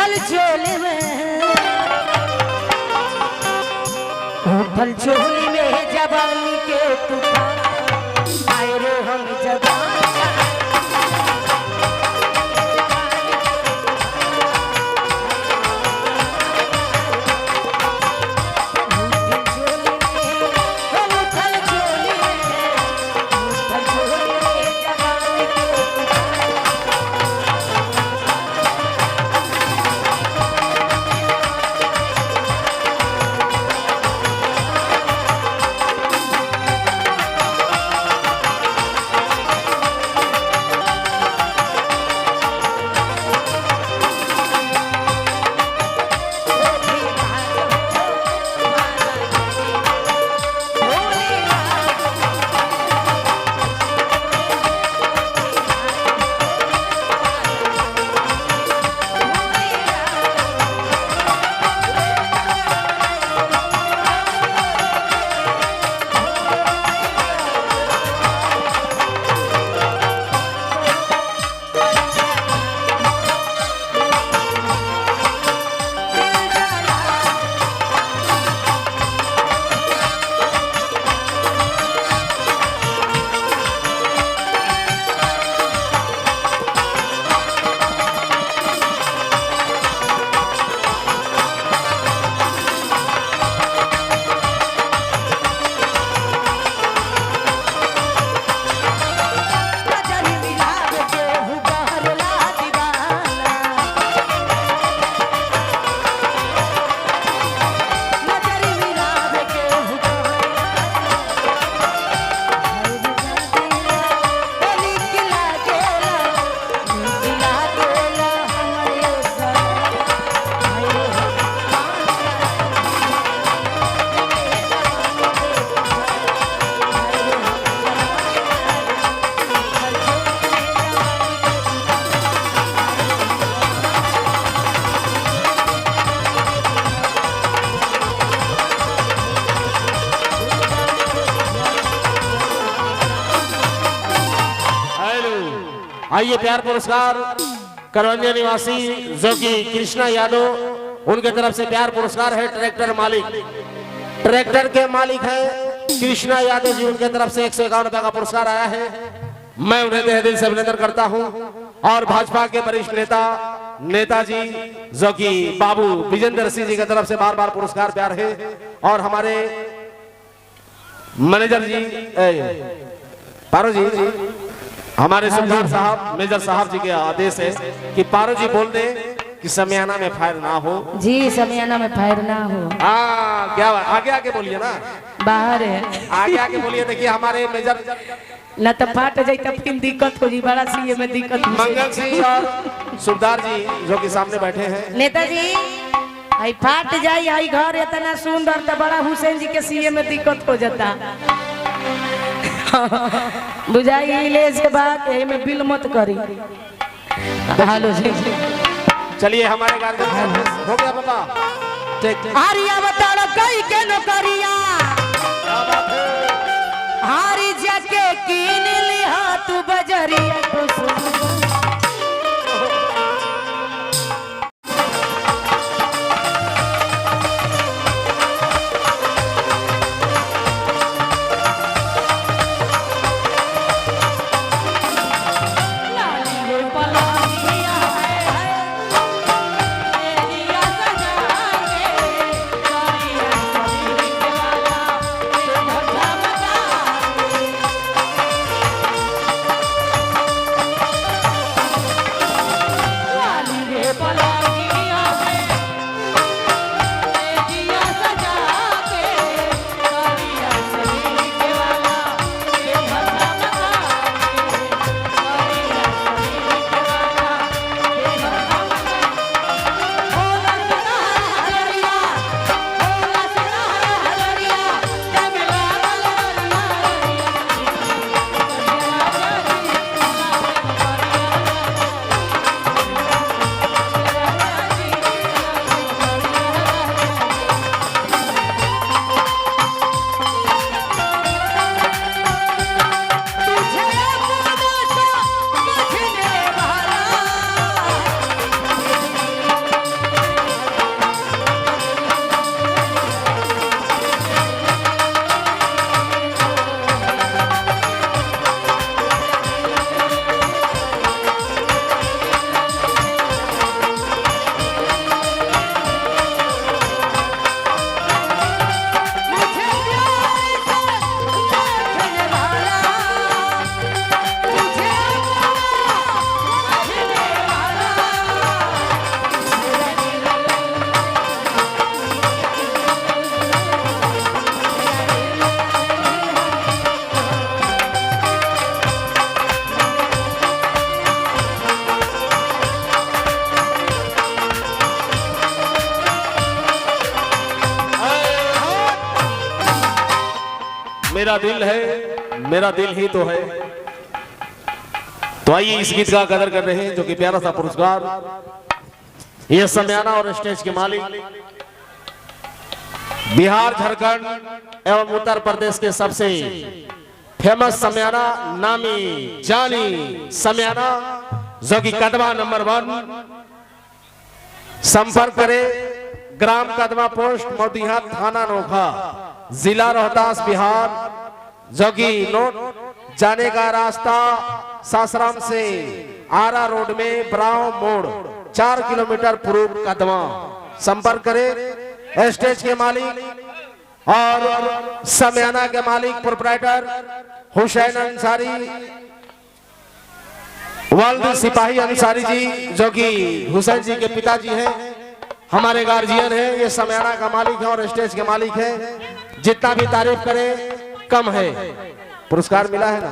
उठल झोली में, उठल झोली में जवानी के तूफान आए रे हम जवान। आइए प्यार पुरस्कार करवंजा निवासी जो कि कृष्णा यादव, उनके तरफ से प्यार पुरस्कार है। ट्रैक्टर मालिक, ट्रैक्टर के मालिक है कृष्णा यादव जी, उनके तरफ से 151 रुपए का पुरस्कार आया है। मैं उन्हें तहे दिल से अभिनंदन करता हूं। और भाजपा के वरिष्ठ नेताजी जो कि बाबू विजेंद्र सिंह जी की तरफ से बार बार पुरस्कार प्यार है। और हमारे मैनेजर जी पारो जी, हमारे सुल्तान साहब मेजर साहब जी के आदेश है कि पारो जी बोल दे कि समियाना में फायर ना हो। जी समियाना में फायर ना हो। क्या आगे आगे बोलिए ना, बाहर है आगे आगे बोलिए। देखिए हमारे मेजर न तो फाट जाए तब फिर दिक्कत हो जी, बड़ा सीए में दिक्कत। मंगल सिंह और सुबदार जी जो कि सामने बैठे हैं। नेताजी आई फाट जाए, आई घर इतना सुंदर तो बड़ा हुसैन जी के सीए में दिक्कत हो जाता। बुझाई ले से बात है में बिल मत करी। हेलो जी, चलिए हमारे गार्जियन हो गया पापा। आरिया बताओ कई के नौकरिया हारी जाके कीन लिया तू बजरिया तो मेरा दिल है मेरा दिल ही तो है। तो आइए इस गीत का कदर कर रहे हैं जो कि प्यारा सा पुरस्कार ये समियाना और स्टेज के मालिक बिहार, झारखंड एवं उत्तर प्रदेश के सबसे फेमस समियाना, नामी जानी समियाना जो कि कदमा नंबर 1। संपर्क करें ग्राम कदमा पोस्ट मोदिहा थाना नोखा जिला रोहतास बिहार, जो कि नोट जाने का रास्ता सासाराम से आरा रोड में ब्राव मोड़ 4 किलोमीटर पूर्व कदमा। संपर्क करें स्टेज के मालिक और समियाना के मालिक प्रोप्राइटर हुसैन अंसारी, वल्द सिपाही अंसारी जी, जो कि हुसैन जी के पिताजी हैं, हमारे गार्जियन हैं। ये समियाना का मालिक है और स्टेज के मालिक है। जितना भी तारीफ करें कम है। पुरस्कार मिला है ना।